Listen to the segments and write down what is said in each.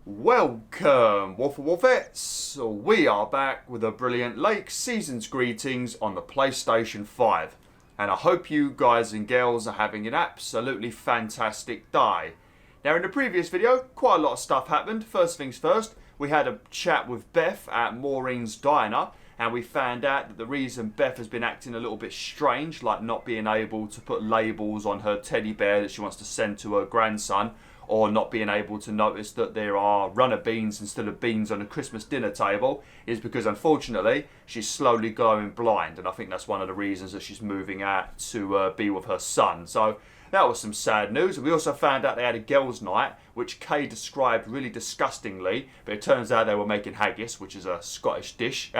Welcome, WolfTheWolfettes! We are back with a brilliant late season's greetings on the PlayStation 5. And I hope you guys and girls are having an absolutely fantastic day. Now in the previous video, quite a lot of stuff happened. First things first, we had a chat with Beth at Maureen's Diner. And we found out that the reason Beth has been acting a little bit strange, like not being able to put labels on her teddy bear that she wants to send to her grandson, or not being able to notice that there are runner beans instead of beans on a Christmas dinner table, is because unfortunately she's slowly going blind, and I think that's one of the reasons that she's moving out to be with her son. So that was some sad news. We also found out they had a girls' night, which Kay described really disgustingly, but it turns out they were making haggis, which is a Scottish dish.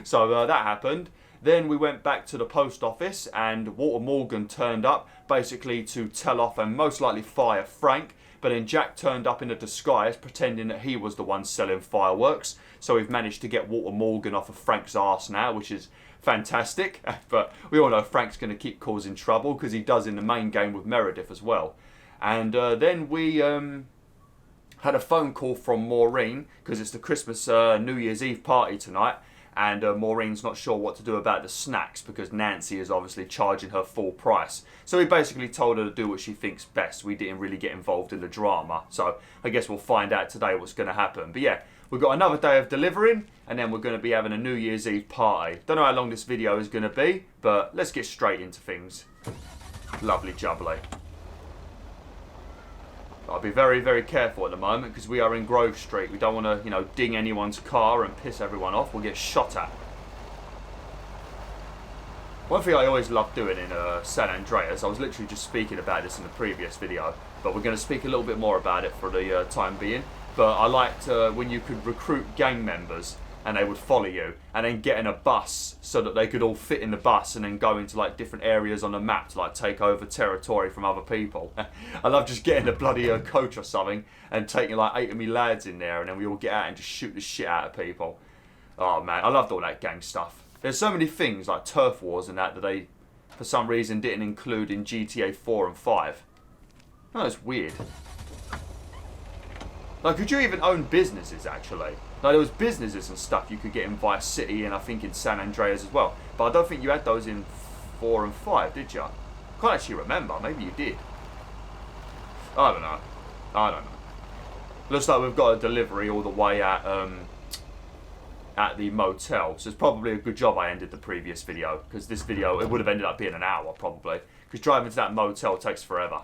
So that happened. Then we went back to the post office and Walter Morgan turned up, basically to tell off and most likely fire Frank. But then Jack turned up in a disguise, pretending that he was the one selling fireworks. So we've managed to get Walter Morgan off of Frank's arse now, which is fantastic. But we all know Frank's going to keep causing trouble, because he does in the main game with Meredith as well. And then we had a phone call from Maureen, because it's the Christmas New Year's Eve party tonight. And Maureen's not sure what to do about the snacks because Nancy is obviously charging her full price. So we basically told her to do what she thinks best. We didn't really get involved in the drama. So I guess we'll find out today what's going to happen. But yeah, we've got another day of delivering and then we're going to be having a New Year's Eve party. Don't know how long this video is going to be, but let's get straight into things. Lovely jubbly. I'll be very, very careful at the moment because we are in Grove Street. We don't want to, ding anyone's car and piss everyone off. We'll get shot at. One thing I always love doing in San Andreas, I was literally just speaking about this in the previous video, but we're going to speak a little bit more about it for the time being. But I liked when you could recruit gang members and they would follow you and then get in a bus so that they could all fit in the bus and then go into like different areas on the map to like take over territory from other people. I love just getting a bloody coach or something and taking like 8 of me lads in there and then we all get out and just shoot the shit out of people. Oh man, I loved all that gang stuff. There's so many things like turf wars and that they for some reason didn't include in GTA 4 and 5. Oh, it's weird. Like, could you even own businesses, actually? Like, there was businesses and stuff you could get in Vice City and I think in San Andreas as well. But I don't think you had those in 4 and 5, did you? Can't actually remember. Maybe you did. I don't know. Looks like we've got a delivery all the way at the motel. So it's probably a good job I ended the previous video. Because this video, it would have ended up being an hour, probably. Because driving to that motel takes forever.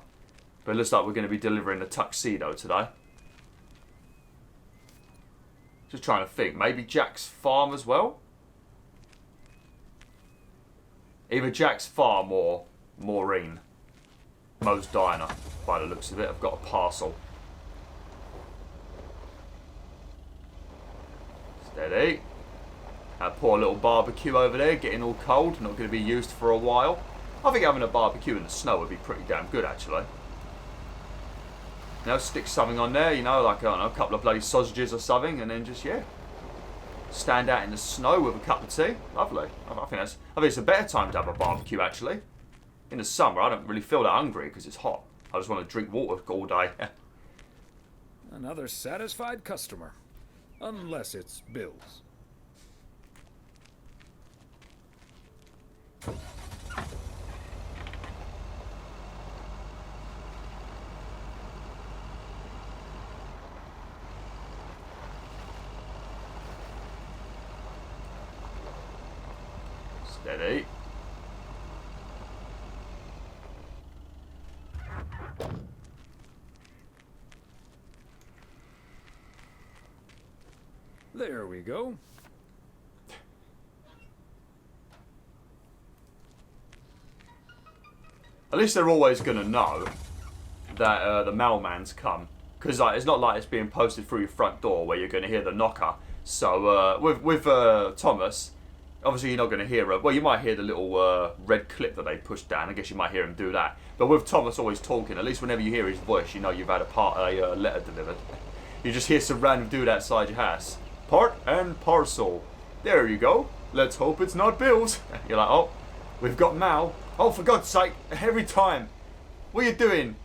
But it looks like we're going to be delivering a tuxedo today. Just trying to think. Maybe Jack's farm as well? Either Jack's farm or Maureen. Mo's Diner, by the looks of it. I've got a parcel. Steady. That poor little barbecue over there getting all cold. Not going to be used for a while. I think having a barbecue in the snow would be pretty damn good, actually. Stick something on there, like, I don't know, a couple of bloody sausages or something, and then just, yeah, stand out in the snow with a cup of tea. Lovely. I think it's a better time to have a barbecue, actually. In the summer, I don't really feel that hungry because it's hot. I just want to drink water all day. Another satisfied customer. Unless it's Bill's. Steady. There we go. At least they're always going to know that the mailman's come. Because it's not like it's being posted through your front door where you're going to hear the knocker. So with Thomas, obviously you're not going to hear well, you might hear the little red clip that they push down. I guess you might hear him do that. But with Thomas always talking, at least whenever you hear his voice, you know you've had a letter delivered. You just hear some random dude outside your house. Part and parcel. There you go. Let's hope it's not Bill's. You're like, oh, we've got mail. Oh, for God's sake, every time. What are you doing?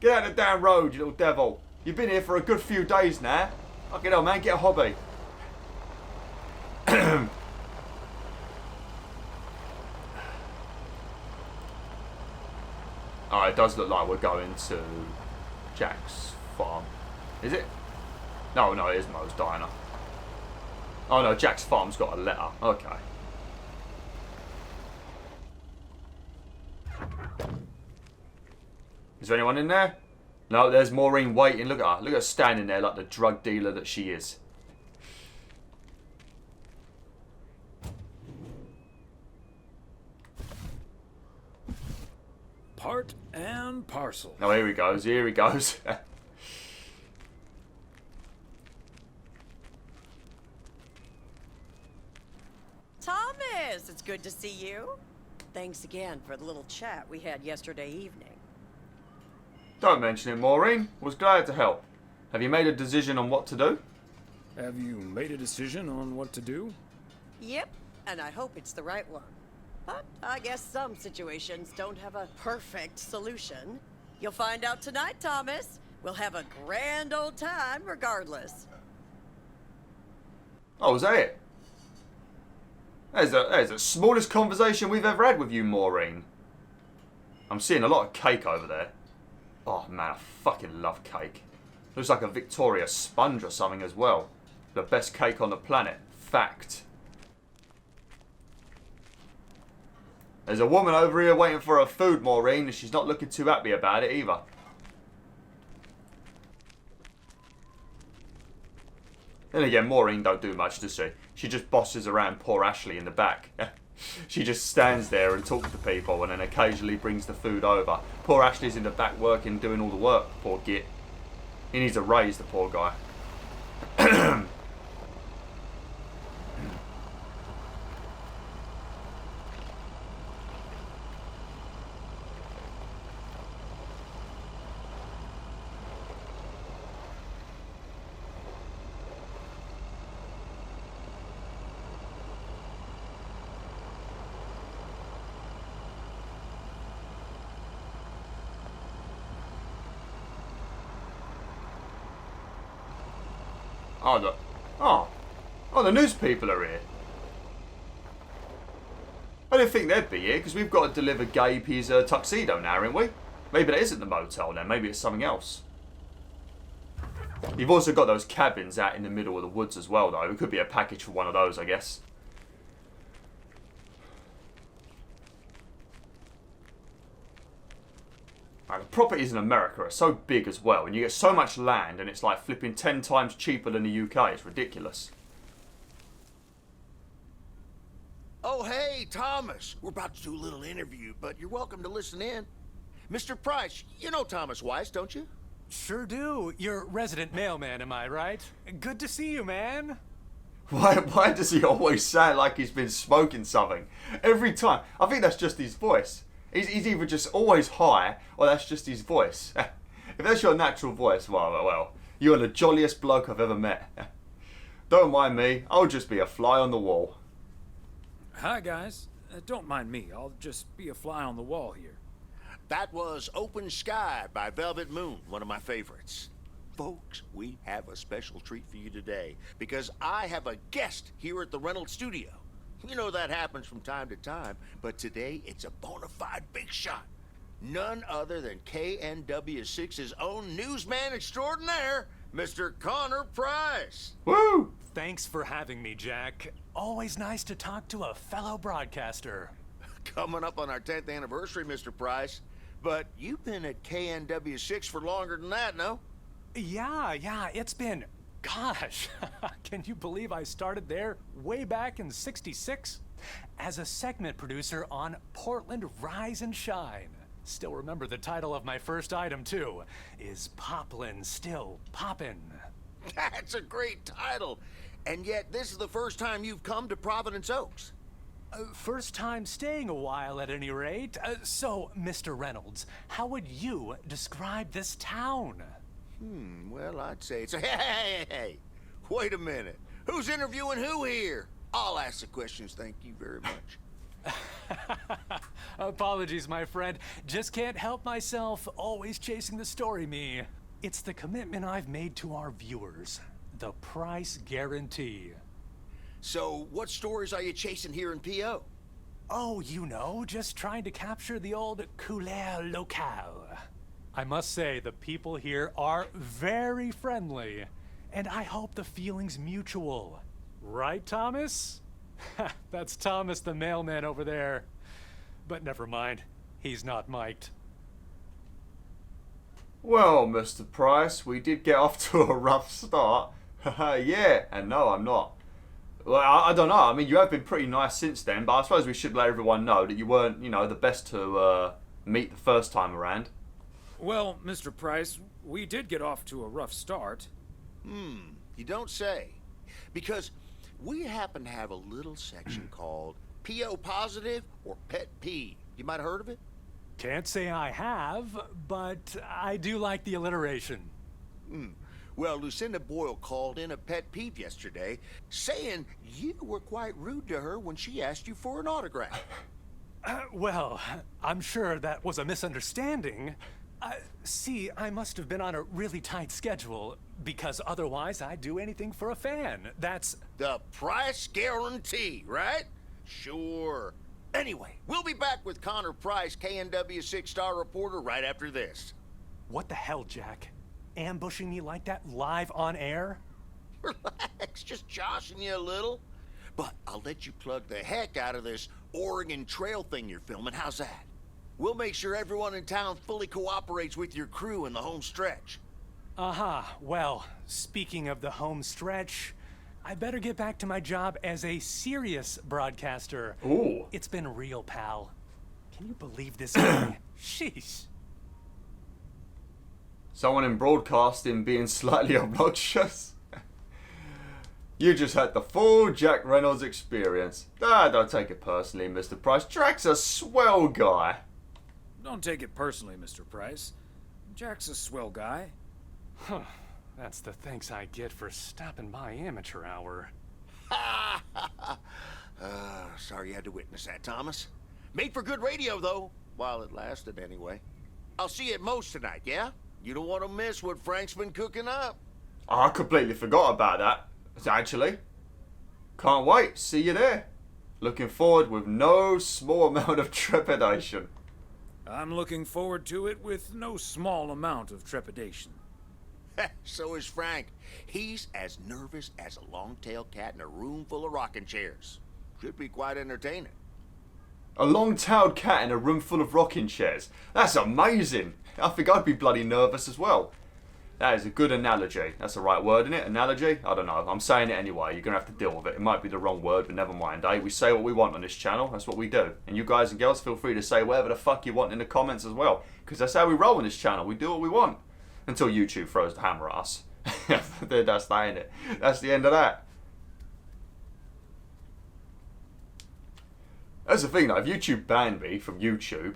Get out of the damn road, you little devil. You've been here for a good few days now. Fucking hell, man, get a hobby. Oh, it does look like we're going to Jack's farm. Is it? No, it is Mo's diner. Oh no, Jack's farm's got a letter. Okay. Is there anyone in there? No, there's Maureen waiting. Look at her. Look at her standing there like the drug dealer that she is. Part and parcel. Oh, here he goes. Here he goes. Thomas, it's good to see you. Thanks again for the little chat we had yesterday evening. Don't mention it, Maureen. Was glad to help. Have you made a decision on what to do? Have you made a decision on what to do? Yep, and I hope it's the right one. But I guess some situations don't have a perfect solution. You'll find out tonight, Thomas. We'll have a grand old time regardless. Oh, was that it? There's the smallest conversation we've ever had with you, Maureen. I'm seeing a lot of cake over there. Oh man, I fucking love cake. Looks like a Victoria sponge or something as well. The best cake on the planet. Fact. There's a woman over here waiting for her food, Maureen, and she's not looking too happy about it either. Then again, Maureen don't do much, does she? She just bosses around poor Ashley in the back. She just stands there and talks to people and then occasionally brings the food over. Poor Ashley's in the back working, doing all the work, poor git. He needs a raise, the poor guy. Oh, the news people are here. I didn't think they'd be here because we've got to deliver Gabe his tuxedo now, haven't we? Maybe that isn't the motel then. Maybe it's something else. You've also got those cabins out in the middle of the woods as well, though. It could be a package for one of those, I guess. Right, the properties in America are so big as well, and you get so much land, and it's like flipping 10 times cheaper than the UK. It's ridiculous. Oh, hey, Thomas. We're about to do a little interview, but you're welcome to listen in. Mr. Price, you know Thomas Weiss, don't you? Sure do. You're resident mailman, am I right? Good to see you, man. Why does he always sound like he's been smoking something? Every time. I think that's just his voice. He's either just always high, or that's just his voice. If that's your natural voice, well, you're the jolliest bloke I've ever met. Don't mind me, I'll just be a fly on the wall. Hi, guys. Don't mind me. I'll just be a fly on the wall here. That was Open Sky by Velvet Moon, one of my favorites. Folks, we have a special treat for you today, because I have a guest here at the Reynolds studio. You know that happens from time to time, but today it's a bona fide big shot. None other than KNW6's own newsman extraordinaire, Mr. Connor Price. Woo! Thanks for having me, Jack. Always nice to talk to a fellow broadcaster. Coming up on our 10th anniversary, Mr. Price. But you've been at KNW6 for longer than that, no? Yeah, it's been... Gosh, can you believe I started there way back in '66? As a segment producer on Portland Rise and Shine. Still remember the title of my first item, too. Is Poplin Still Poppin'? That's a great title. And yet, this is the first time you've come to Providence Oaks. First time staying a while, at any rate. So, Mr. Reynolds, how would you describe this town? Well, I'd say it's... Hey, wait a minute. Who's interviewing who here? I'll ask the questions, thank you very much. Apologies, my friend. Just can't help myself. Always chasing the story, me. It's the commitment I've made to our viewers. The price guarantee. So, what stories are you chasing here in PO? Oh, you know, just trying to capture the old couleur locale. I must say, the people here are very friendly, and I hope the feeling's mutual. Right, Thomas? That's Thomas the mailman over there. But never mind, he's not mic'd. Well, Mr. Price, we did get off to a rough start. Yeah, and no, I'm not. Well, I don't know. I mean, you have been pretty nice since then, but I suppose we should let everyone know that you weren't, the best to meet the first time around. Well, Mr. Price, we did get off to a rough start. You don't say. Because we happen to have a little section called PO Positive or Pet Peeve. You might have heard of it? Can't say I have, but I do like the alliteration. Well, Lucinda Boyle called in a pet peeve yesterday, saying you were quite rude to her when she asked you for an autograph. Well, I'm sure that was a misunderstanding. See, I must have been on a really tight schedule, because otherwise I'd do anything for a fan. That's The price guarantee, right? Sure. Anyway, we'll be back with Connor Price, KNW 6-star reporter, right after this. what the hell, Jack? Ambushing me like that live on air? Relax, just joshing you a little. But I'll let you plug the heck out of this Oregon Trail thing you're filming. How's that? We'll make sure everyone in town fully cooperates with your crew in the home stretch. Well, speaking of the home stretch, I better get back to my job as a serious broadcaster. Ooh. It's been real, pal. Can you believe this guy? Sheesh. Someone in broadcasting being slightly obnoxious. You just had the full Jack Reynolds experience. Don't take it personally, Mr. Price. Jack's a swell guy. Don't take it personally, Mr. Price. Jack's a swell guy. Huh. That's the thanks I get for stopping by amateur hour. Sorry you had to witness that, Thomas. Made for good radio, though. While it lasted, anyway. I'll see you at Moe's tonight, yeah? You don't want to miss what Frank's been cooking up. I completely forgot about that, actually. Can't wait. See you there. Looking forward with no small amount of trepidation. I'm looking forward to it with no small amount of trepidation. So is Frank. He's as nervous as a long-tailed cat in a room full of rocking chairs. Should be quite entertaining. A long-tailed cat in a room full of rocking chairs. That's amazing. I think I'd be bloody nervous as well. That is a good analogy. That's the right word, isn't it? Analogy? I don't know. I'm saying it anyway. You're going to have to deal with it. It might be the wrong word, but never mind, eh? We say what we want on this channel. That's what we do. And you guys and girls feel free to say whatever the fuck you want in the comments as well. Because that's how we roll on this channel. We do what we want. Until YouTube throws the hammer at us. That's that, ain't it? That's the end of that. That's the thing though. If YouTube banned me from YouTube,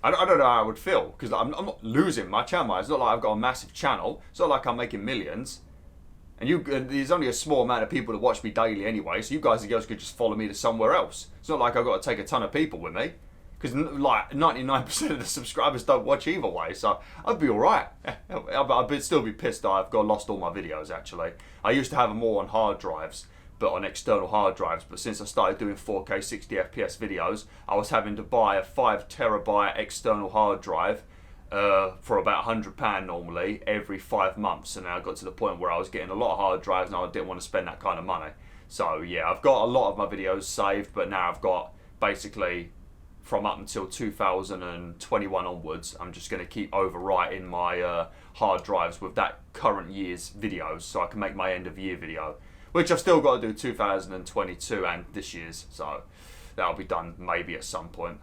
I don't know how I would feel. Because I'm not losing my channel. It's not like I've got a massive channel. It's not like I'm making millions. And there's only a small amount of people that watch me daily anyway. So you guys and girls could just follow me to somewhere else. It's not like I've got to take a ton of people with me. Because like 99% of the subscribers don't watch either way, so I'd be alright. I'd still be pissed that I've lost all my videos actually. I used to have them all on hard drives, but on external hard drives. But since I started doing 4K 60 FPS videos, I was having to buy a 5 terabyte external hard drive for about £100 normally every 5 months. And then I got to the point where I was getting a lot of hard drives and I didn't want to spend that kind of money. So yeah, I've got a lot of my videos saved, but now I've got basically from up until 2021 onwards, I'm just going to keep overwriting my hard drives with that current year's videos so I can make my end of year video, which I've still got to do 2022 and this year's, so that'll be done maybe at some point.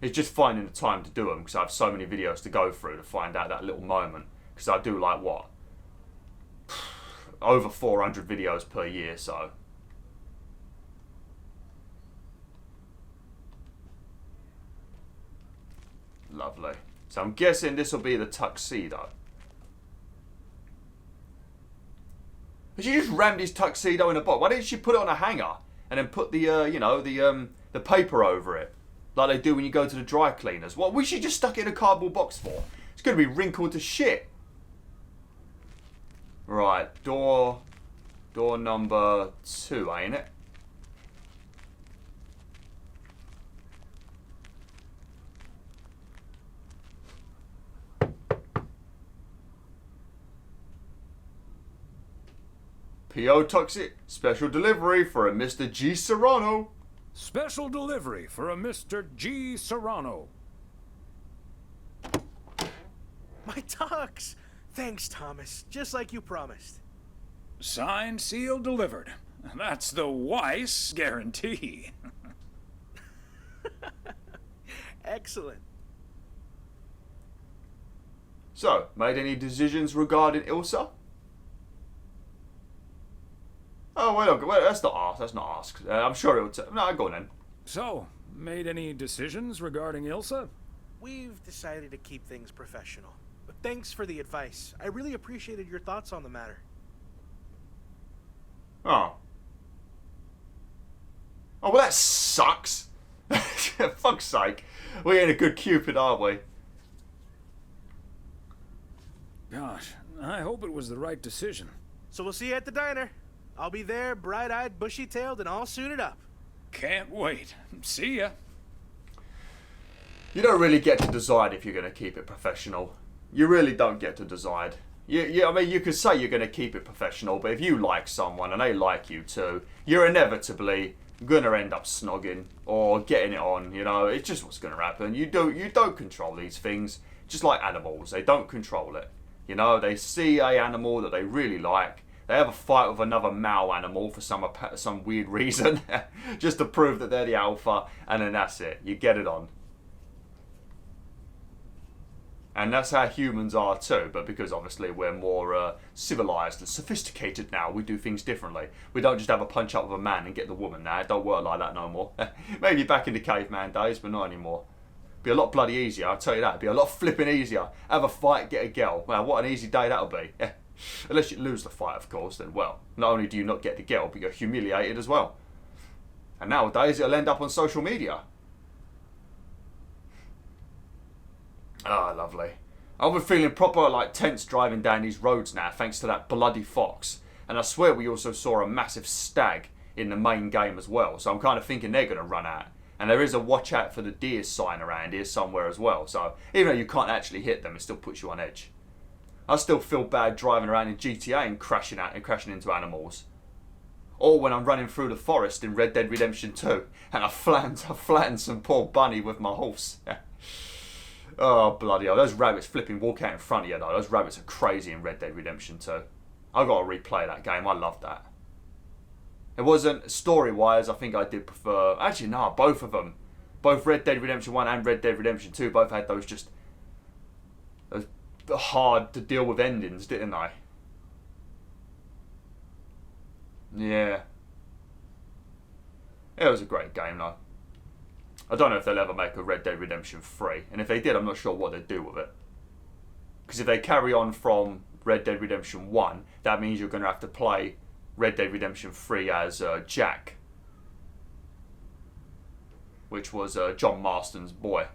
It's just finding the time to do them because I have so many videos to go through to find out that little moment, because I do like what? Over 400 videos per year, so lovely. So I'm guessing this will be the tuxedo. But she just rammed his tuxedo in a box. Why didn't she put it on a hanger and then put the the paper over it, like they do when you go to the dry cleaners? What? We should just stuck it in a cardboard box for? It's going to be wrinkled to shit. Right, door number 2, ain't it? P.O. Toxic, special delivery for a Mr. G. Serrano. Special delivery for a Mr. G. Serrano. My tux! Thanks, Thomas. Just like you promised. Signed, sealed, delivered. That's the Weiss guarantee. Excellent. So, made any decisions regarding Ilsa? Oh, wait, that's not ask. That's not ask. I'm sure it'll no, go on then. So, made any decisions regarding Ilsa? We've decided to keep things professional. But thanks for the advice. I really appreciated your thoughts on the matter. Oh. Oh, well, that sucks. Fuck's sake. We ain't a good Cupid, are we? Gosh, I hope it was the right decision. So we'll see you at the diner. I'll be there, bright-eyed, bushy-tailed, and all suited up. Can't wait. See ya. You don't really get to decide if you're going to keep it professional. You really don't get to decide. I mean, you could say you're going to keep it professional, but if you like someone and they like you too, you're inevitably going to end up snogging or getting it on. You know, it's just what's going to happen. You don't control these things. Just like animals, they don't control it. You know, they see a animal that they really like. They have a fight with another male animal for some weird reason, just to prove that they're the alpha, and then that's it. You get it on. And that's how humans are too, but because obviously we're more civilized and sophisticated now, we do things differently. We don't just have a punch up with a man and get the woman now. It don't work like that no more. Maybe back in the caveman days, but not anymore. Be a lot bloody easier, I'll tell you that. It'd be a lot flipping easier. Have a fight, get a girl. Well, what an easy day that'll be. Unless you lose the fight, of course, then well, not only do you not get the girl, but you're humiliated as well. And nowadays it'll end up on social media. Ah, lovely. I've been feeling proper like tense driving down these roads now, thanks to that bloody fox. And I swear we also saw a massive stag in the main game as well, so I'm kind of thinking they're going to run out. And there is a watch out for the deer sign around here somewhere as well, so even though you can't actually hit them, it still puts you on edge. I still feel bad driving around in GTA and crashing into animals. Or when I'm running through the forest in Red Dead Redemption 2 and I flattened some poor bunny with my horse. Oh, bloody hell. Those rabbits flipping walk out in front of you though. Those rabbits are crazy in Red Dead Redemption 2. I've got to replay that game. I love that. It wasn't, story-wise, I think I did prefer... Actually, no, both of them. Both Red Dead Redemption 1 and Red Dead Redemption 2 both had those just... those hard to deal with endings, didn't they? Yeah. It was a great game though. I don't know if they'll ever make a Red Dead Redemption 3, and if they did, I'm not sure what they'd do with it. Because if they carry on from Red Dead Redemption 1, that means you're going to have to play Red Dead Redemption 3 as Jack, which was John Marston's boy.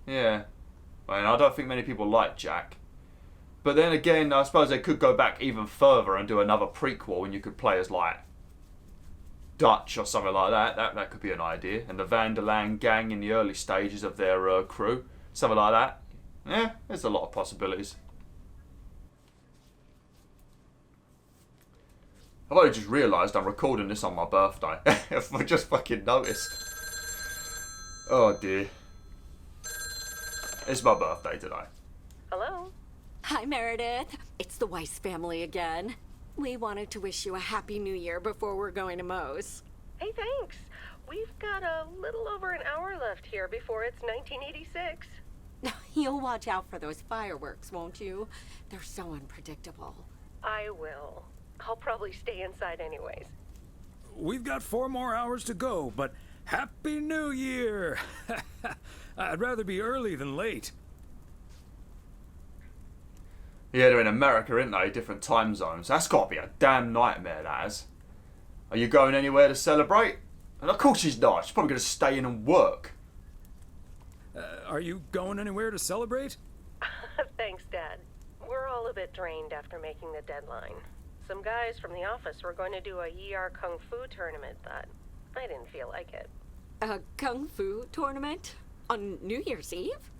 Yeah. And I don't think many people like Jack. But then again, I suppose they could go back even further and do another prequel and you could play as like Dutch or something like that. That could be an idea. And the Vanderland gang in the early stages of their crew. Something like that. Yeah, there's a lot of possibilities. I've only just realised I'm recording this on my birthday. I just fucking noticed. Oh dear. It's my birthday today. Hello? Hi, Meredith. It's the Weiss family again. We wanted to wish you a happy new year before we're going to Moe's. Hey, thanks. We've got a little over an hour left here before it's 1986. You'll watch out for those fireworks, won't you? They're so unpredictable. I will. I'll probably stay inside anyways. We've got 4 more hours to go, but Happy New Year! I'd rather be early than late. Yeah, they're in America, aren't they? Different time zones. That's got to be a damn nightmare, that is. Are you going anywhere to celebrate? And of course she's not. She's probably going to stay in and work. Are you going anywhere to celebrate? Thanks, Dad. We're all a bit drained after making the deadline. Some guys from the office were going to do a ER Kung Fu tournament, but I didn't feel like it. A Kung Fu tournament? On New Year's Eve?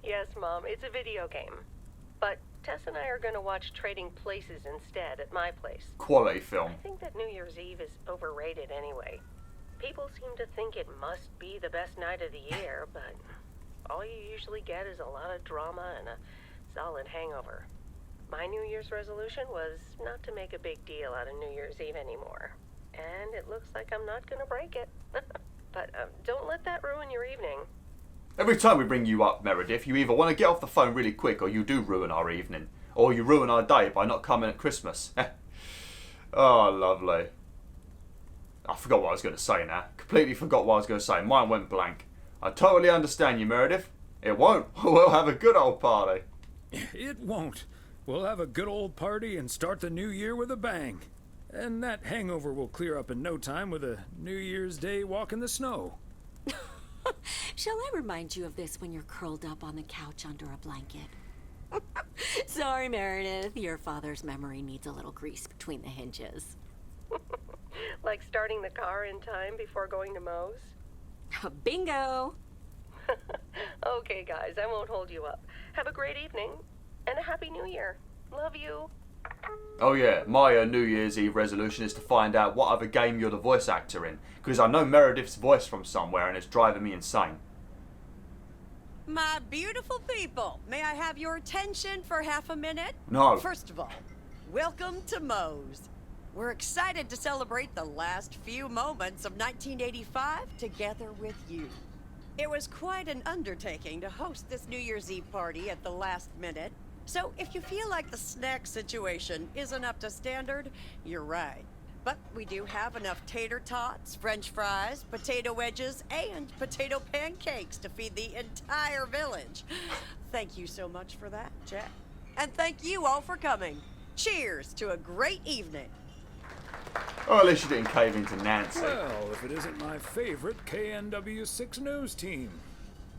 Yes, Mom, it's a video game. But Tess and I are going to watch Trading Places instead at my place. Quality film. I think that New Year's Eve is overrated anyway. People seem to think it must be the best night of the year, but all you usually get is a lot of drama and a solid hangover. My New Year's resolution was not to make a big deal out of New Year's Eve anymore. And it looks like I'm not going to break it. But don't let that ruin your evening. Every time we bring you up, Meredith, you either want to get off the phone really quick or you do ruin our evening. Or you ruin our day by not coming at Christmas. Oh, lovely. I forgot what I was going to say now. Completely forgot what I was going to say. Mine went blank. I totally understand you, Meredith. It won't. We'll have a good old party. It won't. We'll have a good old party and start the new year with a bang. And that hangover will clear up in no time with a New Year's Day walk in the snow. Shall I remind you of this when you're curled up on the couch under a blanket? Sorry, Meredith. Your father's memory needs a little grease between the hinges. Like starting the car in time before going to Moe's? Bingo! Okay, guys, I won't hold you up. Have a great evening, and a Happy New Year. Love you. Oh yeah, my New Year's Eve resolution is to find out what other game you're the voice actor in. Because I know Meredith's voice from somewhere and it's driving me insane. My beautiful people, may I have your attention for half a minute? No. First of all, welcome to Moe's. We're excited to celebrate the last few moments of 1985 together with you. It was quite an undertaking to host this New Year's Eve party at the last minute. So if you feel like the snack situation isn't up to standard, you're right. But we do have enough tater tots, french fries, potato wedges, and potato pancakes to feed the entire village. Thank you so much for that, Jack. And thank you all for coming. Cheers to a great evening. Oh, at least you didn't cave into Nancy. Well, if it isn't my favorite KNW6 news team.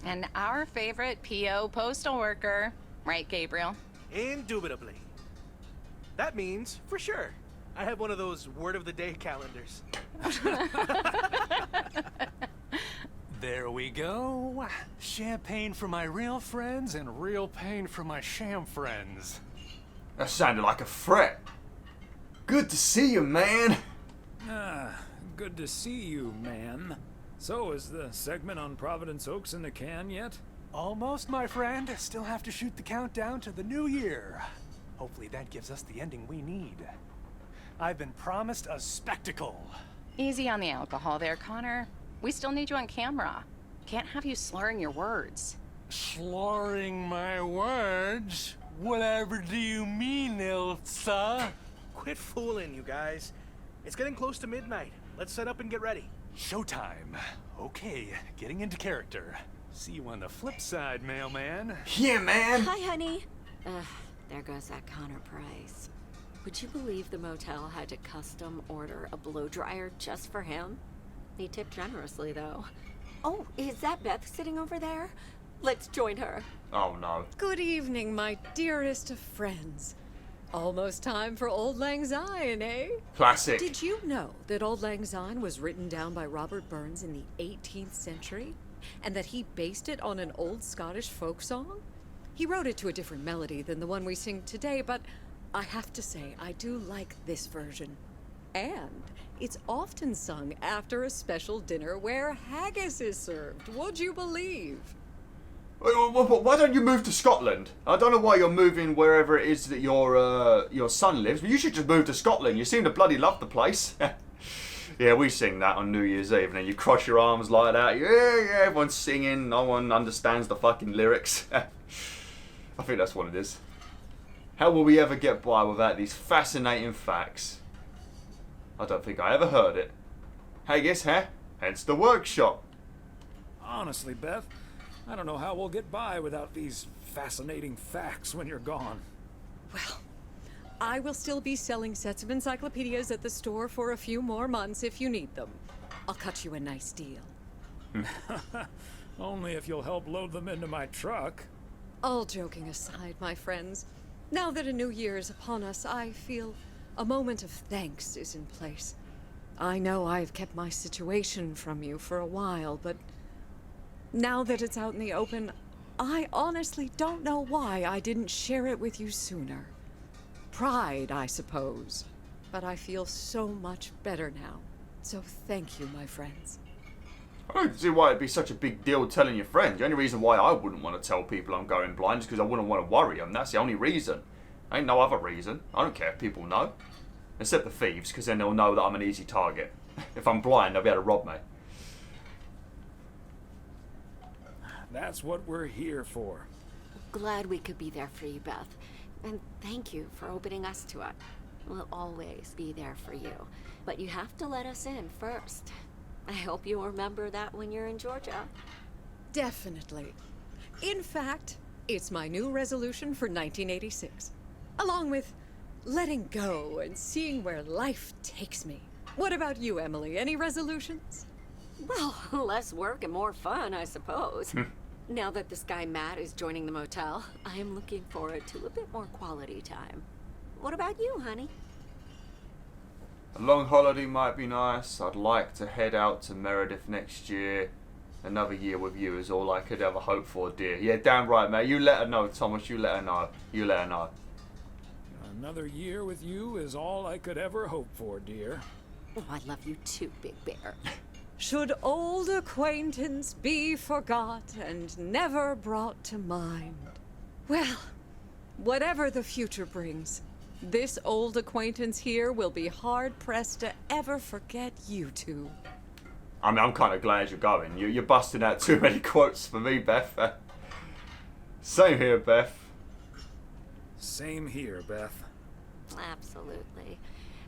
And our favorite PO postal worker. Right, Gabriel? Indubitably. That means, for sure, I have one of those word of the day calendars. There we go. Champagne for my real friends and real pain for my sham friends. That sounded like a threat. Good to see you, man. Ah, good to see you, man. So, is the segment on Providence Oaks in the can yet? Almost, my friend. Still have to shoot the countdown to the new year. Hopefully that gives us the ending we need. I've been promised a spectacle. Easy on the alcohol there, Connor. We still need you on camera. Can't have you slurring your words. Slurring my words? Whatever do you mean, Ilsa? Quit fooling, you guys. It's getting close to midnight. Let's set up and get ready. Showtime. Okay, getting into character. See you on the flip side, mailman. Yeah, man. Hi, honey. There goes that Connor Price. Would you believe the motel had to custom order a blow dryer just for him? He tipped generously, though. Oh, is that Beth sitting over there? Let's join her. Oh, no. Good evening, my dearest of friends. Almost time for Auld Lang Syne, eh? Classic. Did you know that Auld Lang Syne was written down by Robert Burns in the 18th century? And that he based it on an old Scottish folk song? He wrote it to a different melody than the one we sing today, but I have to say, I do like this version. And it's often sung after a special dinner where haggis is served. Would you believe? Why don't you move to Scotland? I don't know why you're moving wherever it is that your son lives, but you should just move to Scotland. You seem to bloody love the place. Yeah, we sing that on New Year's Eve, and then you cross your arms like that. Yeah, everyone's singing. No one understands the fucking lyrics. I think that's what it is. How will we ever get by without these fascinating facts? I don't think I ever heard it. Haggis, huh? Hence the workshop. Honestly, Beth, I don't know how we'll get by without these fascinating facts when you're gone. Well, I will still be selling sets of encyclopedias at the store for a few more months if you need them. I'll cut you a nice deal. Only if you'll help load them into my truck. All joking aside, my friends, now that a new year is upon us, I feel a moment of thanks is in place. I know I've kept my situation from you for a while, but now that it's out in the open, I honestly don't know why I didn't share it with you sooner. Pride, I suppose. But I feel so much better now. So thank you, my friends. I don't see why it'd be such a big deal telling your friends. The only reason why I wouldn't want to tell people I'm going blind is because I wouldn't want to worry them. That's the only reason. Ain't no other reason. I don't care if people know. Except the thieves, because then they'll know that I'm an easy target. If I'm blind, they'll be able to rob me. That's what we're here for. Glad we could be there for you, Beth. And thank you for opening us to it. We'll always be there for you. But you have to let us in first. I hope you remember that when you're in Georgia. Definitely. In fact, it's my new resolution for 1986. Along with letting go and seeing where life takes me. What about you, Emily? Any resolutions? Well, less work and more fun, I suppose. Now that this guy Matt is joining the motel, I am looking forward to a bit more quality time. What about you, honey? A long holiday might be nice. I'd like to head out to Meredith next year. Another year with you is all I could ever hope for, dear. Yeah, damn right, mate. You let her know, Thomas. You let her know. You let her know. Another year with you is all I could ever hope for, dear. Oh, I love you too, Big Bear. Should old acquaintance be forgot and never brought to mind? Well, whatever the future brings, this old acquaintance here will be hard-pressed to ever forget you two. I mean, I'm kind of glad you're going. You're busting out too many quotes for me, Beth. Same here, Beth. Same here, Beth. Absolutely.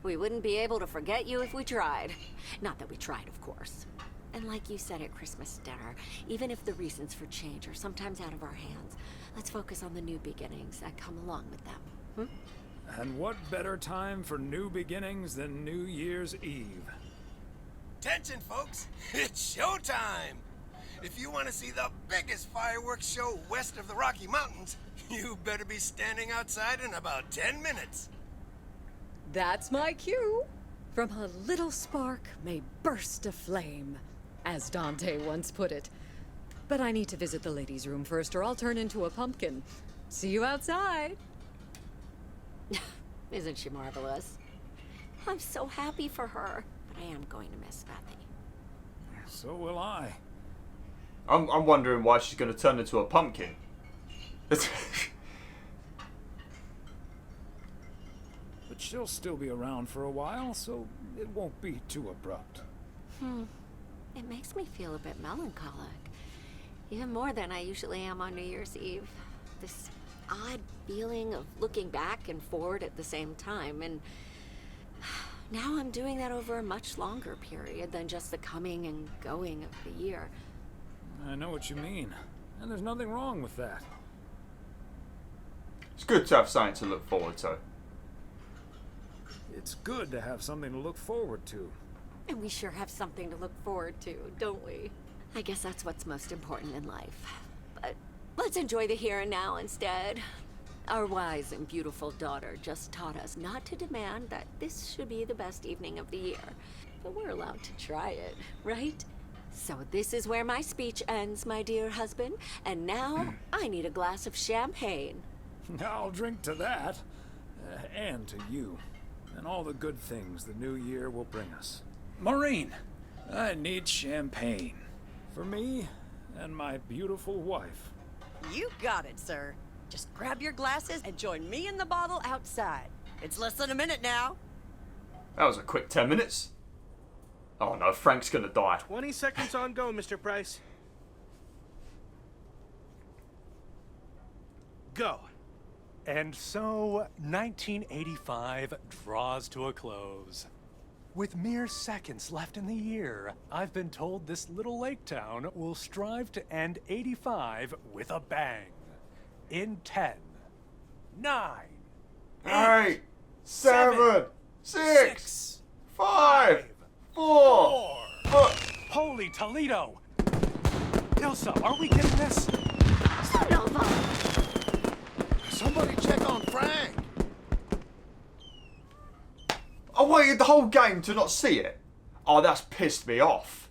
We wouldn't be able to forget you if we tried. Not that we tried, of course. And like you said at Christmas dinner, even if the reasons for change are sometimes out of our hands, let's focus on the new beginnings that come along with them. And what better time for new beginnings than New Year's Eve? Attention, folks. It's showtime. If you want to see the biggest fireworks show west of the Rocky Mountains, you better be standing outside in about 10 minutes. That's my cue. From a little spark may burst a flame, as Dante once put it. But I need to visit the ladies' room first, or I'll turn into a pumpkin. See you outside. Isn't she marvelous? I'm so happy for her, but I am going to miss Bethy. So will I. I'm wondering why she's going to turn into a pumpkin. But she'll still be around for a while, so it won't be too abrupt. It makes me feel a bit melancholic. Even more than I usually am on New Year's Eve. This odd feeling of looking back and forward at the same time, and now I'm doing that over a much longer period than just the coming and going of the year. I know what you mean, and there's nothing wrong with that. It's good to have something to look forward to. It's good to have something to look forward to. And we sure have something to look forward to, don't we? I guess that's what's most important in life. But let's enjoy the here and now instead. Our wise and beautiful daughter just taught us not to demand that this should be the best evening of the year. But we're allowed to try it, right? So this is where my speech ends, my dear husband. And now I need a glass of champagne. I'll drink to that, and to you, and all the good things the new year will bring us. Maureen, I need champagne. For me and my beautiful wife. You got it, sir. Just grab your glasses and join me in the bottle outside. It's less than a minute now. That was a quick 10 minutes. Oh no, Frank's gonna die. 20 seconds on go, Mr. Price. Go. And so, 1985 draws to a close. With mere seconds left in the year, I've been told this little lake town will strive to end 85 with a bang. In 10, 9, 8, 7, 6, 5, 4. Holy Toledo! Ilsa, are we getting this? Son of a... Somebody check on Frank. I waited the whole game to not see it. Oh, that's pissed me off.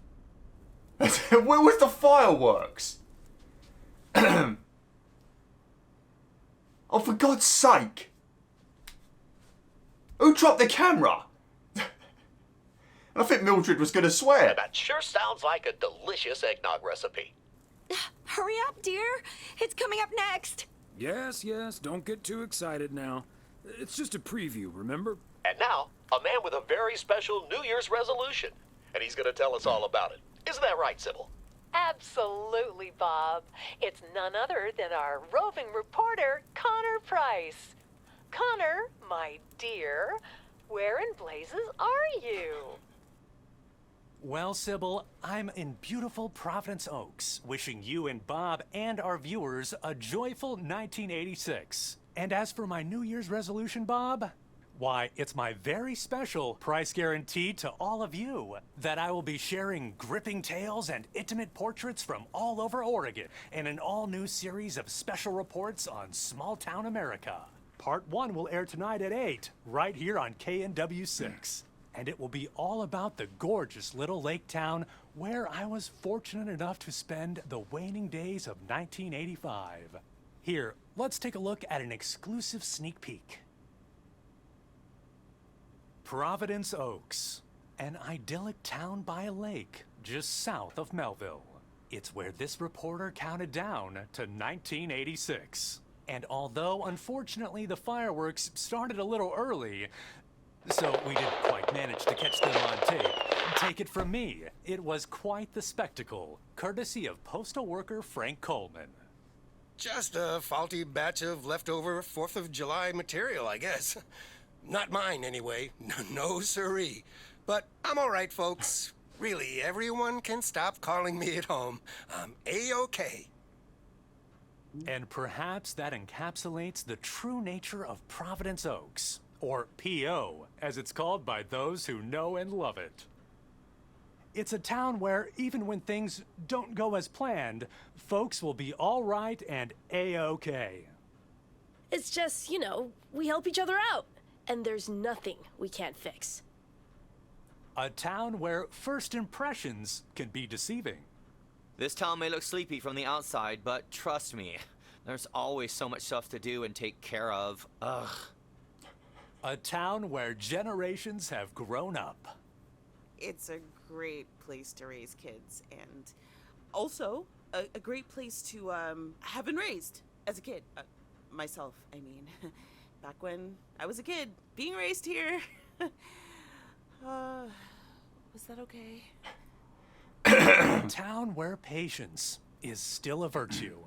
Where was the fireworks? Oh, for God's sake. Who dropped the camera? And I think Mildred was going to swear. That sure sounds like a delicious eggnog recipe. Hurry up, dear. It's coming up next. Yes, yes, don't get too excited now. It's just a preview, remember? And now, a man with a very special New Year's resolution. And he's going to tell us all about it. Isn't that right, Sybil? Absolutely, Bob. It's none other than our roving reporter, Connor Price. Connor, my dear, where in blazes are you? Well, Sybil, I'm in beautiful Providence Oaks, wishing you and Bob and our viewers a joyful 1986. And as for my New Year's resolution, Bob, why, it's my very special price guarantee to all of you that I will be sharing gripping tales and intimate portraits from all over Oregon in an all-new series of special reports on small-town America. Part 1 will air tonight at 8, right here on KNW6. And it will be all about the gorgeous little lake town where I was fortunate enough to spend the waning days of 1985. Here, let's take a look at an exclusive sneak peek. Providence Oaks, an idyllic town by a lake just south of Melville. It's where this reporter counted down to 1986. And although, unfortunately, the fireworks started a little early, so we didn't quite manage to catch them on tape, take it from me, it was quite the spectacle, courtesy of postal worker Frank Coleman. Just a faulty batch of leftover 4th of July material, I guess. Not mine, anyway. No siree. But I'm all right, folks. Really, everyone can stop calling me at home. I'm A-OK. And perhaps that encapsulates the true nature of Providence Oaks, or P.O., as it's called by those who know and love it. It's a town where, even when things don't go as planned, folks will be all right and A-OK. It's just, you know, we help each other out, and there's nothing we can't fix. A town where first impressions can be deceiving. This town may look sleepy from the outside, but trust me, there's always so much stuff to do and take care of. Ugh. A town where generations have grown up. It's a great place to raise kids, and also a great place to have been raised as a kid. Myself, I mean. Back when I was a kid, being raised here. Was that okay? A town where patience is still a virtue.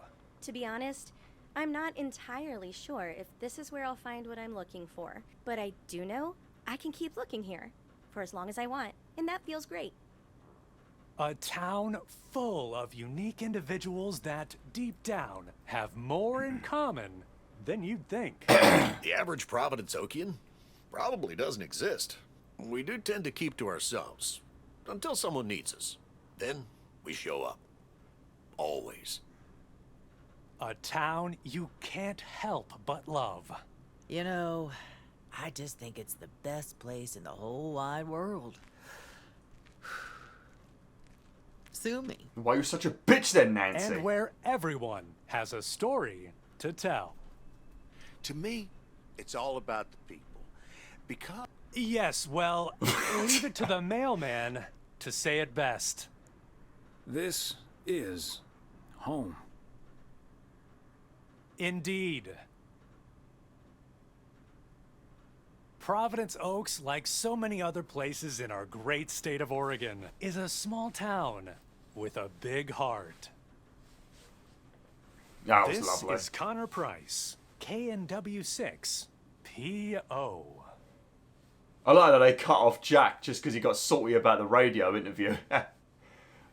To be honest, I'm not entirely sure if this is where I'll find what I'm looking for. But I do know I can keep looking here for as long as I want, and that feels great. A town full of unique individuals that, deep down, have more in common than you'd think. The average Providence Okian probably doesn't exist. We do tend to keep to ourselves until someone needs us. Then we show up. Always. A town you can't help but love. You know, I just think it's the best place in the whole wide world. Sue me. Why are you such a bitch then, Nancy? And where everyone has a story to tell. To me, it's all about the people. Because... Yes, well, leave it to the mailman to say it best. This is home. Indeed. Providence Oaks, like so many other places in our great state of Oregon, is a small town with a big heart. That was this lovely. Is Connor Price, KNW6, P.O. I like that they cut off Jack just because he got salty about the radio interview.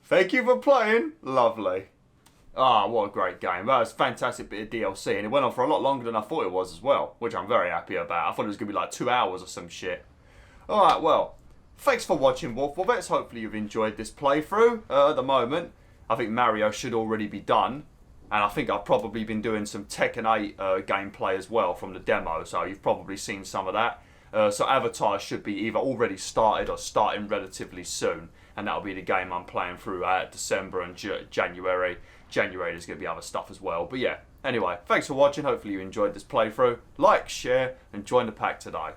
Thank you for playing. Lovely. Ah, what a great game. That was a fantastic bit of DLC, and it went on for a lot longer than I thought it was as well, which I'm very happy about. I thought it was going to be like 2 hours or some shit. Alright, well, thanks for watching, BwolfTheWolf. Hopefully you've enjoyed this playthrough. At the moment, I think Mario should already be done. And I think I've probably been doing some Tekken 8 gameplay as well from the demo, so you've probably seen some of that. So Avatar should be either already started or starting relatively soon, and that'll be the game I'm playing through December and January. January there's going to be other stuff as well. But yeah, anyway, thanks for watching. Hopefully you enjoyed this playthrough. Like, share, and join the pack today.